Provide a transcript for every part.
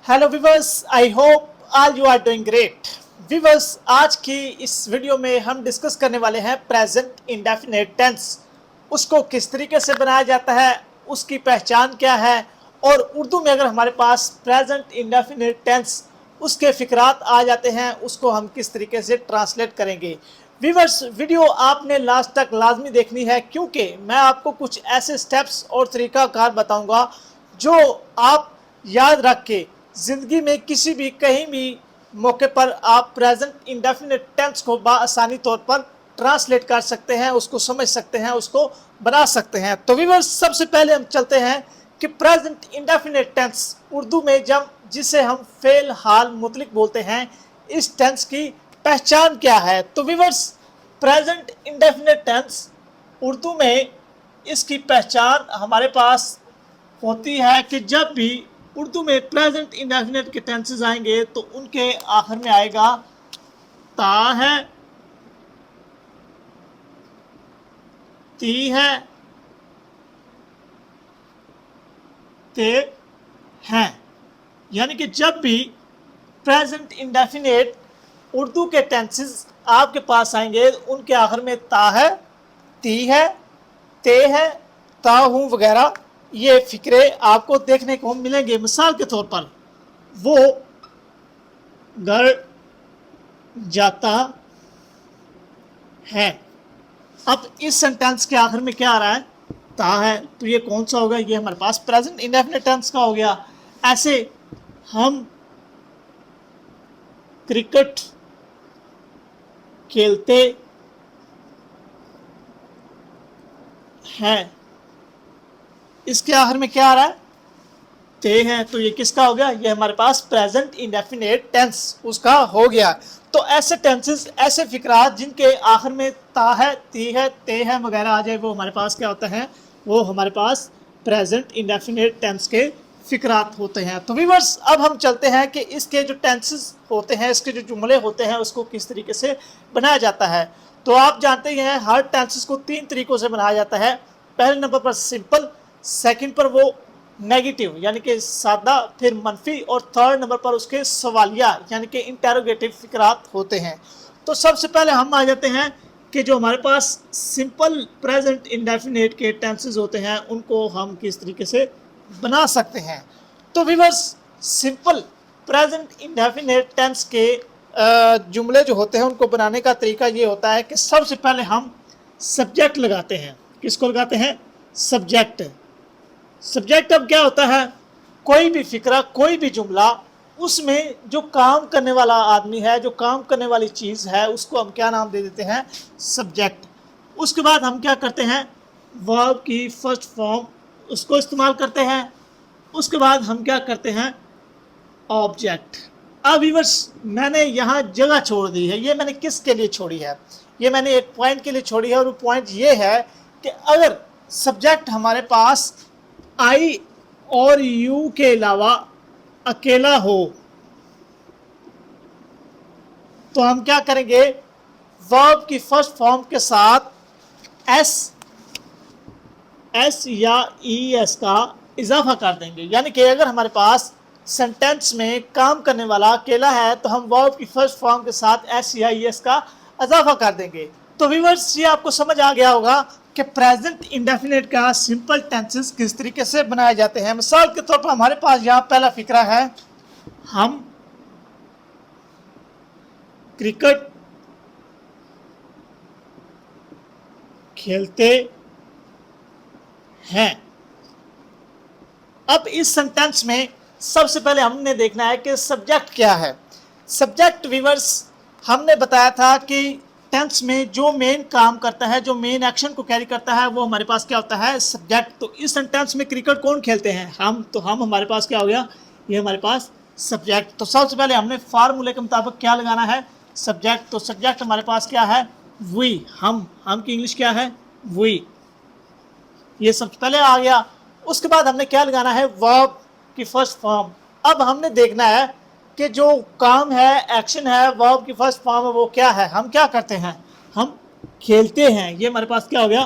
Hello viewers, I hope all you are doing great. Viewers, आज की इस video में हम डिस्कस करने वाले हैं प्रेजेंट इंडेफिनिट टेंस। उसको किस तरीके से बनाया जाता है, उसकी पहचान क्या है, और उर्दू में अगर हमारे पास प्रेजेंट इंडेफिनिट टेंस उसके फिक्रात आ जाते हैं, उसको हम किस तरीके से ट्रांसलेट करेंगे। व्यूवर्स, वीडियो आपने लास्ट तक लाजमी देखनी है, क्योंकि मैं आपको कुछ ऐसे स्टेप्स और तरीकाकार बताऊंगा जो आप याद रख के ज़िंदगी में किसी भी कहीं भी मौके पर आप प्रेजेंट इंडेफिनिट टेंस को आसानी तौर पर ट्रांसलेट कर सकते हैं, उसको समझ सकते हैं, उसको बना सकते हैं। तो व्यूअर्स, सबसे पहले हम चलते हैं कि प्रेजेंट इंडेफिनिट टेंस उर्दू में जब जिसे हम फेल हाल मुतलिक बोलते हैं, इस टेंस की पहचान क्या है। तो viewers, present indefinite tense Urdu में इसकी पहचान हमारे पास होती है कि जब भी उर्दू में प्रेजेंट इंडेफिनिट के टेंसेस आएंगे तो उनके आखिर में आएगा ता है, ती है, ते हैं। यानी कि जब भी प्रेजेंट इंडेफिनिट उर्दू के टेंसेस आपके पास आएंगे उनके आखिर में ता है, ती है, ते है, ता हूँ वगैरह ये फिक्रे आपको देखने को मिलेंगे। मिसाल के तौर पर, वो घर जाता है। अब इस सेंटेंस के आखिर में क्या आ रहा है? ता है। तो ये कौन सा होगा? ये हमारे पास प्रेजेंट इंडेफिनिट टेंस का हो गया। ऐसे हम क्रिकेट खेलते हैं, इसके आखिर में क्या आ रहा है? ते हैं। तो ये किसका हो गया? ये हमारे पास प्रेजेंट इंडेफिनिट टेंस उसका हो गया। तो ऐसे टेंसेस, ऐसे फिक्रात जिनके आखिर में ता है, ती है, ते है वगैरह आ जाए, वो हमारे पास क्या होता है? वो हमारे पास प्रेजेंट इंडेफिनिट टेंस के फिक्रात होते हैं। तो व्यूअर्स, अब हम चलते हैं कि इसके जो टेंसेस होते हैं, इसके जो जुमले होते हैं, उसको किस तरीके से बनाया जाता है। तो आप जानते ही हैं, हर टेंसेस को 3 तरीक़ों से बनाया जाता है। पहले नंबर पर सिंपल, सेकंड पर वो नेगेटिव यानी कि सादा, फिर मनफी, और थर्ड नंबर पर उसके सवालिया यानी कि इंटेरोगेटिव फिक्रात होते हैं। तो सबसे पहले हम आ जाते हैं कि जो हमारे पास सिंपल प्रेजेंट इंडेफिनिट के टेंसेस होते हैं उनको हम किस तरीके से बना सकते हैं। तो viewers, simple present indefinite tense के जुमले जो होते हैं उनको बनाने का तरीका ये होता है कि सबसे पहले हम सब्जेक्ट लगाते हैं। किसको लगाते हैं? सब्जेक्ट। सब्जेक्ट अब क्या होता है? कोई भी फिक्रा, कोई भी जुमला, उसमें जो काम करने वाला आदमी है, जो काम करने वाली चीज़ है, उसको हम क्या नाम दे देते हैं? सब्जेक्ट। उसके बाद हम क्या करते हैं? वर्ब की फर्स्ट फॉर्म उसको इस्तेमाल करते हैं। उसके बाद हम क्या करते हैं? ऑब्जेक्ट। अब व्यूअर्स, मैंने यहाँ जगह छोड़ दी है। ये मैंने किसके लिए छोड़ी है? ये मैंने एक पॉइंट के लिए छोड़ी है, और वो पॉइंट ये है कि अगर सब्जेक्ट हमारे पास आई और यू के अलावा अकेला हो तो हम क्या करेंगे? वर्ब की फर्स्ट फॉर्म के साथ एस या एस का इजाफा कर देंगे। यानी कि अगर हमारे पास सेंटेंस में काम करने वाला अकेला है तो हम वर्ब की फर्स्ट फॉर्म के साथ एस या एस का इजाफा कर देंगे। तो व्यूअर्स, ये आपको समझ आ गया होगा कि प्रेजेंट इंडेफिनिट का सिंपल टेंसेस किस तरीके से बनाए जाते हैं। मिसाल के तौर पर हमारे पास यहाँ पहला फिक्रा है, हम क्रिकेट खेलते हैं। अब इस सेंटेंस में सबसे पहले हमने देखना है कि सब्जेक्ट क्या है। सब्जेक्ट व्यूअर्स, हमने बताया था कि टेंस में जो मेन काम करता है, जो मेन एक्शन को कैरी करता है, वो हमारे पास क्या होता है? सब्जेक्ट। तो इस सेंटेंस में क्रिकेट कौन खेलते हैं? हम। तो हम हमारे पास क्या हो गया? ये हमारे पास सब्जेक्ट। तो सबसे पहले हमने फार्मूले के मुताबिक क्या लगाना है? सब्जेक्ट। तो सब्जेक्ट हमारे पास क्या है? वी। हम की इंग्लिश क्या है? वी। ये सबसे पहले आ गया। उसके बाद हमने क्या लगाना है? वर्ब की फर्स्ट फॉर्म। अब हमने देखना है कि जो काम है, एक्शन है, वर्ब की फर्स्ट फॉर्म है, वो क्या है? हम क्या करते हैं? हम खेलते हैं। ये हमारे पास क्या हो गया?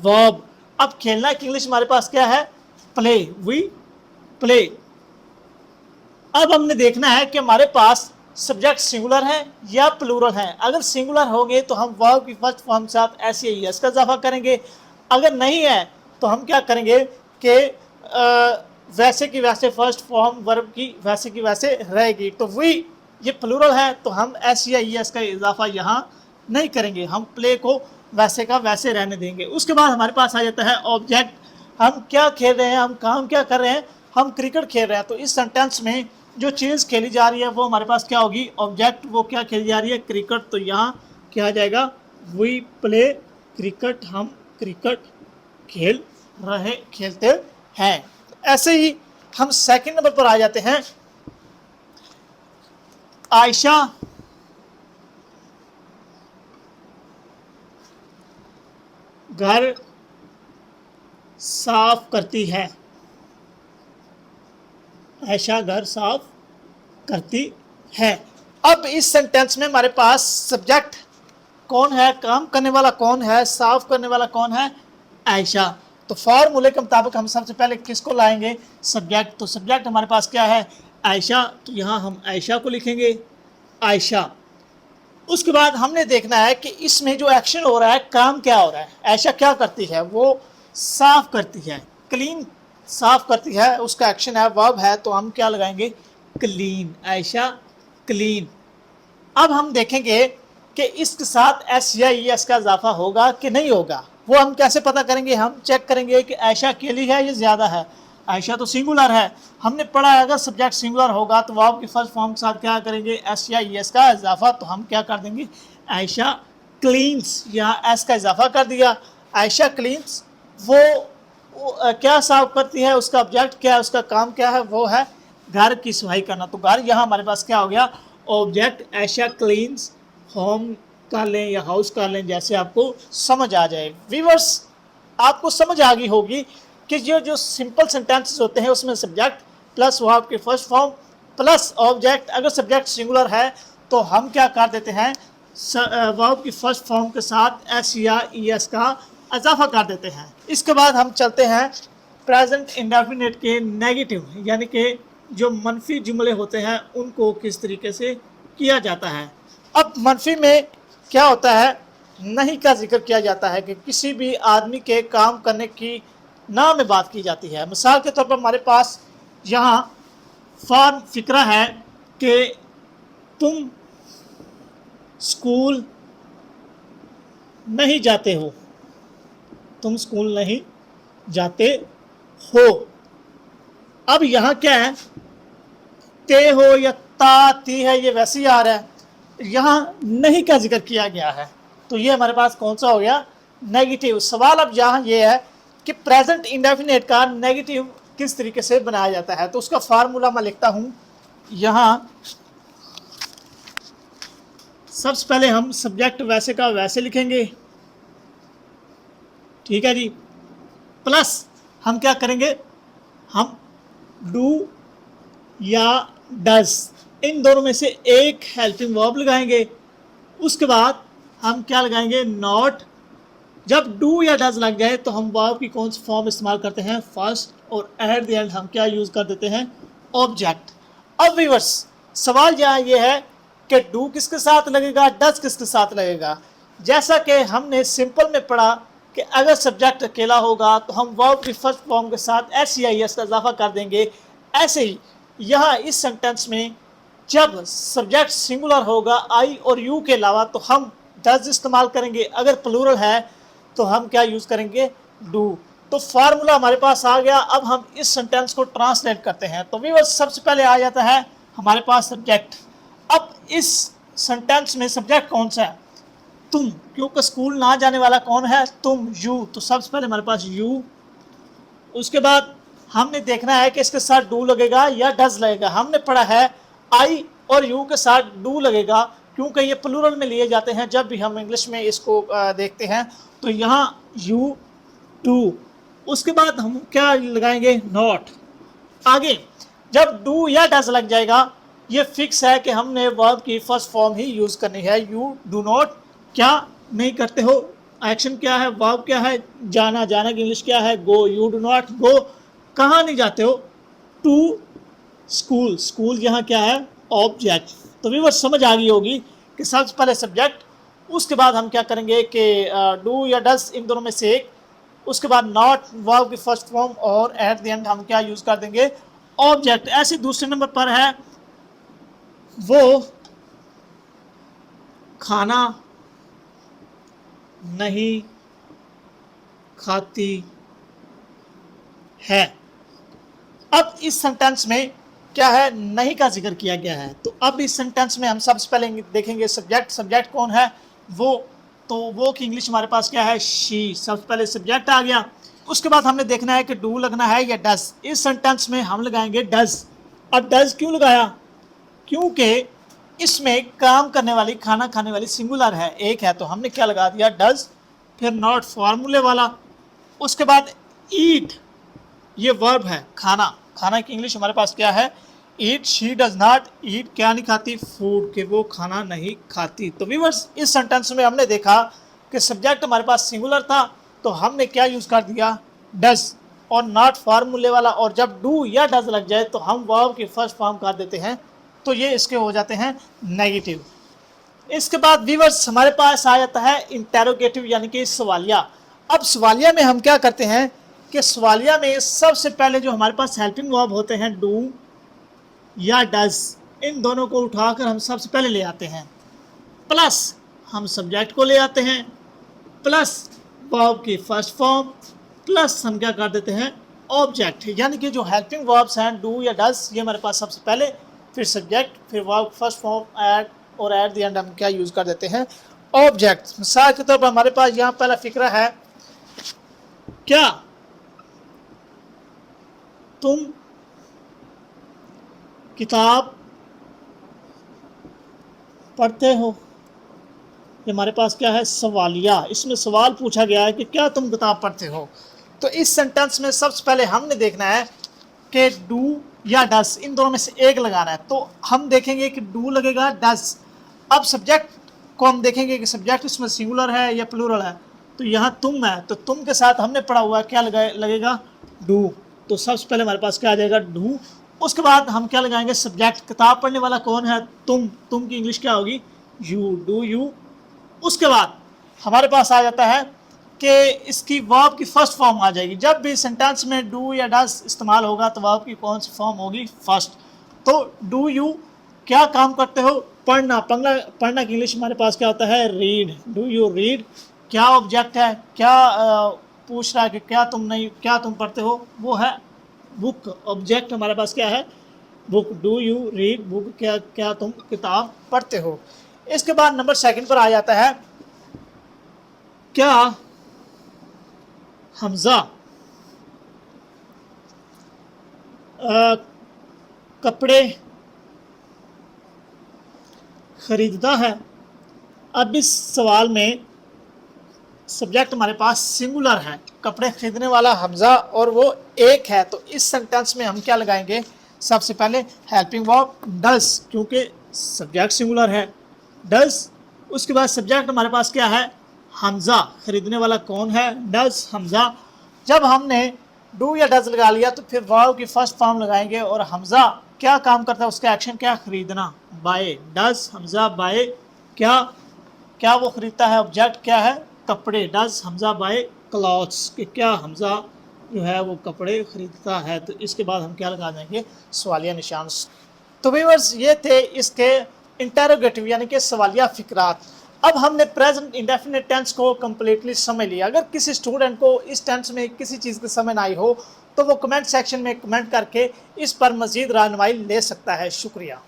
वर्ब। अब खेलना की इंग्लिश हमारे पास क्या है? प्ले। We play. अब हमने देखना है कि हमारे पास सब्जेक्ट सिंगुलर है या प्लूरल है। अगर सिंगुलर होंगे तो हम वर्ब की फर्स्ट फॉर्म के साथ एस या एस का इजाफा करेंगे, अगर नहीं है तो हम क्या करेंगे कि वैसे की वैसे फर्स्ट फॉर्म वर्ब की वैसे की वैसे रहेगी। तो वही ये प्लूरल है तो हम एस या एस का इजाफा यहाँ नहीं करेंगे, हम प्ले को वैसे का वैसे रहने देंगे। उसके बाद हमारे पास आ जाता है ऑब्जेक्ट। हम क्या खेल रहे हैं, हम काम क्या कर रहे हैं, हम क्रिकेट खेल रहे हैं। तो इस सेंटेंस में जो चीज़ खेली जा रही है वो हमारे पास क्या होगी, ऑब्जेक्ट। वो क्या खेली जा रही है, क्रिकेट। तो यहाँ क्या आ जाएगा, वी प्ले क्रिकेट, हम क्रिकेट खेलते हैं। ऐसे ही हम सेकंड नंबर पर आ जाते हैं। आयशा घर साफ करती है। आयशा घर साफ करती है। अब इस सेंटेंस में हमारे पास सब्जेक्ट कौन है, काम करने वाला कौन है, साफ करने वाला कौन है, आयशा। तो फॉर्मूले के मुताबिक हम सबसे पहले किसको लाएंगे, सब्जेक्ट। तो सब्जेक्ट हमारे पास क्या है, आयशा। तो यहाँ हम आयशा को लिखेंगे, आयशा। उसके बाद हमने देखना है कि इसमें जो एक्शन हो रहा है, काम क्या हो रहा है। आयशा क्या करती है, वो साफ करती है, क्लीन साफ करती है, उसका एक्शन है, वर्ब है। तो हम क्या लगाएंगे, क्लीन, आयशा क्लीन। अब हम देखेंगे कि इसके साथ एस या ई एस का इजाफा होगा कि नहीं होगा। वो हम कैसे पता करेंगे, हम चेक करेंगे कि आयशा अकेली है या ज़्यादा है। आयशा तो सिंगुलर है, हमने पढ़ा है अगर सब्जेक्ट सिंगुलर होगा तो वर्ब की फर्स्ट फॉर्म के साथ क्या करेंगे, एस या ई एस का इजाफा। तो हम क्या कर देंगे, आयशा क्लीन्स, यहाँ एस का इजाफा कर दिया। आयशा क्लीन्स, वो क्या साफ करती है, उसका ऑब्जेक्ट क्या है, उसका काम क्या है, वो है घर की सफाई करना। तो घर यहाँ हमारे पास क्या हो गया, ऑब्जेक्ट। आयशा क्लीन्स होम कर लें या हाउस कर लें, जैसे आपको समझ आ जाए। व्यूअर्स, आपको समझ आ गई होगी कि ये जो सिंपल सेंटेंसेस होते हैं उसमें सब्जेक्ट प्लस वर्ब की फर्स्ट फॉर्म प्लस ऑब्जेक्ट। अगर सब्जेक्ट सिंगुलर है तो हम क्या कर देते हैं, वर्ब की फर्स्ट फॉर्म के साथ एस या ई एस का इजाफा कर देते हैं। इसके बाद हम चलते हैं प्रेजेंट इंडेफिनिट के नेगेटिव, यानी कि जो मनफी जुमले होते हैं उनको किस तरीके से किया जाता है। अब मनफी में क्या होता है, नहीं का जिक्र किया जाता है कि किसी भी आदमी के काम करने की ना में बात की जाती है। मिसाल के तौर पर हमारे पास यहाँ फॉर्म फिक्रा है कि तुम स्कूल नहीं जाते हो, तुम स्कूल नहीं जाते हो। अब यहाँ क्या है, ते हो या ता ती है, ये वैसे ही आ रहा है, यहाँ नहीं का जिक्र किया गया है। तो ये हमारे पास कौन सा हो गया, नेगेटिव। सवाल अब यहाँ ये है कि प्रेजेंट इंडेफिनेट का नेगेटिव किस तरीके से बनाया जाता है। तो उसका फार्मूला मैं लिखता हूँ यहाँ। सबसे पहले हम सब्जेक्ट वैसे का वैसे लिखेंगे, ठीक है जी, प्लस हम क्या करेंगे, हम डू या डज, इन दोनों में से एक हेल्पिंग वर्ब लगाएंगे। उसके बाद हम क्या लगाएंगे, नॉट। जब डू या डज लग जाए तो हम वर्ब की कौन सी फॉर्म इस्तेमाल करते हैं, फर्स्ट, और एट द एंड हम क्या यूज़ कर देते हैं, ऑब्जेक्ट। अब व्यूअर्स, सवाल यहाँ ये है कि डू किसके साथ लगेगा, डज किसके साथ लगेगा। जैसा कि हमने सिंपल में पढ़ा कि अगर सब्जेक्ट अकेला होगा तो हम वर्ब की फर्स्ट फॉर्म के साथ एस या एस का इजाफा कर देंगे। ऐसे ही यहाँ इस सेंटेंस में जब सब्जेक्ट सिंगुलर होगा आई और यू के अलावा तो हम डज इस्तेमाल करेंगे। अगर प्लूरल है तो हम क्या यूज़ करेंगे, डू। तो फार्मूला हमारे पास आ गया। अब हम इस सेंटेंस को ट्रांसलेट करते हैं। तो व्यूअर्स, सबसे पहले आ जाता है हमारे पास सब्जेक्ट। अब इस सेंटेंस में सब्जेक्ट कौन सा है, तुम, क्योंकि स्कूल ना जाने वाला कौन है, तुम, यू। तो सबसे पहले हमारे पास यू। उसके बाद हमने देखना है कि इसके साथ डू लगेगा या डज लगेगा। हमने पढ़ा है आई और यू के साथ डू लगेगा, क्योंकि ये प्लूरल में लिए जाते हैं जब भी हम इंग्लिश में इसको देखते हैं। तो यहाँ यू, टू। उसके बाद हम क्या लगाएंगे, नॉट। आगे जब डू या डज लग जाएगा, ये फिक्स है कि हमने वर्ब की फर्स्ट फॉर्म ही यूज़ करनी है। यू डू नॉट क्या नहीं करते हो, एक्शन क्या है, वर्ब क्या है, जाना, जाना की इंग्लिश क्या है, गो। यू डू नॉट गो, कहाँ नहीं जाते हो, टू स्कूल, स्कूल यहाँ क्या है, ऑब्जेक्ट। तो व्यूअर्स समझ आ गई होगी कि सबसे पहले सब्जेक्ट, उसके बाद हम क्या करेंगे कि डू या डस इन दोनों में से एक, उसके बाद नॉट वर्ब की फर्स्ट फॉर्म, और एट द एंड हम क्या यूज कर देंगे, ऑब्जेक्ट। ऐसे दूसरे नंबर पर है वो खाना नहीं खाती है। अब इस सेंटेंस में क्या है, नहीं का जिक्र किया गया है। तो अब इस सेंटेंस में हम सबसे पहले देखेंगे सब्जेक्ट। सब्जेक्ट कौन है, वो। तो वो की इंग्लिश हमारे पास क्या है, शी। सबसे पहले सब्जेक्ट आ गया। उसके बाद हमने देखना है कि डू लगना है या डज। इस सेंटेंस में हम लगाएंगे डज। अब डज क्यों लगाया, क्योंकि इसमें काम करने वाली, खाना खाने वाली सिंगुलर है, एक है, तो हमने क्या लगा दिया, डज। फिर नॉट फार्मूले वाला। उसके बाद ईट, ये वर्ब है, खाना। खाना की इंग्लिश हमारे पास क्या है, ईट। शी डज नॉट ईट, क्या नहीं खाती, फूड, के वो खाना नहीं खाती। तो व्यूअर्स इस सेंटेंस में हमने देखा कि सब्जेक्ट हमारे पास सिंगुलर था, तो हमने क्या यूज कर दिया, डज, और नॉट फार्मूले वाला। और जब डू या डज लग जाए तो हम वर्ब की फर्स्ट फॉर्म कर देते हैं, तो ये इसके हो जाते हैं नेगेटिव। इसके बाद व्यूअर्स हमारे पास आ जाता है इंटेरोगेटिव, यानी कि सवालिया। अब सवालिया में हम क्या करते हैं कि सवालिया में सबसे पहले जो हमारे पास हेल्पिंग वर्ब होते हैं, डू या डज, इन दोनों को उठाकर हम सबसे पहले ले आते हैं, प्लस हम सब्जेक्ट को ले आते हैं, प्लस वर्ब की फर्स्ट फॉर्म, प्लस हम क्या कर देते हैं, ऑब्जेक्ट। यानी कि जो हेल्पिंग वर्ब्स हैं, डू या डज, ये हमारे पास सबसे पहले, फिर सब्जेक्ट, फिर वर्ब फर्स्ट फॉर्म, एड, और एट द एंड हम क्या यूज कर देते हैं, ऑब्जेक्ट। मिसाल के तौर पर हमारे पास यहाँ पहला फिक्रा है, क्या तुम किताब पढ़ते हो। ये हमारे पास क्या है, सवालिया। इसमें सवाल पूछा गया है कि क्या तुम किताब पढ़ते हो। तो इस सेंटेंस में सबसे पहले हमने देखना है कि डू या डस, इन दोनों में से एक लगाना है। तो हम देखेंगे कि डू लगेगा, डस। अब सब्जेक्ट को हम देखेंगे कि सब्जेक्ट इसमें सिंगुलर है या प्लूरल है। तो यहाँ तुम है, तो तुम के साथ हमने पढ़ा हुआ है, क्या लगेगा, डू। तो सबसे पहले हमारे पास क्या आ जाएगा, डू। उसके बाद हम क्या लगाएंगे, सब्जेक्ट। किताब पढ़ने वाला कौन है, तुम की इंग्लिश क्या होगी, यू, डू यू। उसके बाद हमारे पास आ जाता है कि इसकी वर्ब की फर्स्ट फॉर्म आ जाएगी। जब भी सेंटेंस में डू या डस इस्तेमाल होगा तो वर्ब की कौन सी फॉर्म होगी, फर्स्ट। तो डू यू क्या काम करते हो, पढ़ना। पढ़ना की इंग्लिश हमारे पास क्या होता है, रीड, डू यू रीड। क्या ऑब्जेक्ट है, क्या पूछ रहा है कि क्या तुम पढ़ते हो, वो है बुक। ऑब्जेक्ट हमारे पास क्या है, book, do you read book, क्या तुम किताब पढ़ते हो। इसके बाद नंबर सेकंड पर आ जाता है, क्या हमजा कपड़े खरीदता है। अब इस सवाल में सब्जेक्ट हमारे पास सिंगुलर है, कपड़े खरीदने वाला हमजा, और वो एक है। तो इस सेंटेंस में हम क्या लगाएंगे, सबसे पहले हेल्पिंग वर्ब डज, क्योंकि सब्जेक्ट सिंगुलर है, डज। उसके बाद सब्जेक्ट हमारे पास क्या है, हमजा। खरीदने वाला कौन है, डज, हमजा। जब हमने डू या डज लगा लिया तो फिर वर्ब की फर्स्ट फॉर्म लगाएंगे, और हमजा क्या काम करता है, उसका एक्शन क्या, खरीदना, बाय, डज हमजा बाय। क्या वो खरीदता है, ऑब्जेक्ट क्या है, कपड़े, डज हमजा बाय क्लॉथ्स, कि क्या हमजा जो है वो कपड़े खरीदता है। तो इसके बाद हम क्या लगा देंगे, सवालिया निशान। तो व्यूअर्स ये थे इसके इंटेरोगेटिव यानी कि सवालिया फिक्रात। अब हमने प्रेजेंट इंडेफिनिट टेंस को कम्प्लीटली समझ लिया। अगर किसी स्टूडेंट को इस टेंस में किसी चीज़ की समझ ना आई हो तो वो कमेंट सेक्शन में कमेंट करके इस पर मज़ीद रहनुमाई ले सकता है। शुक्रिया।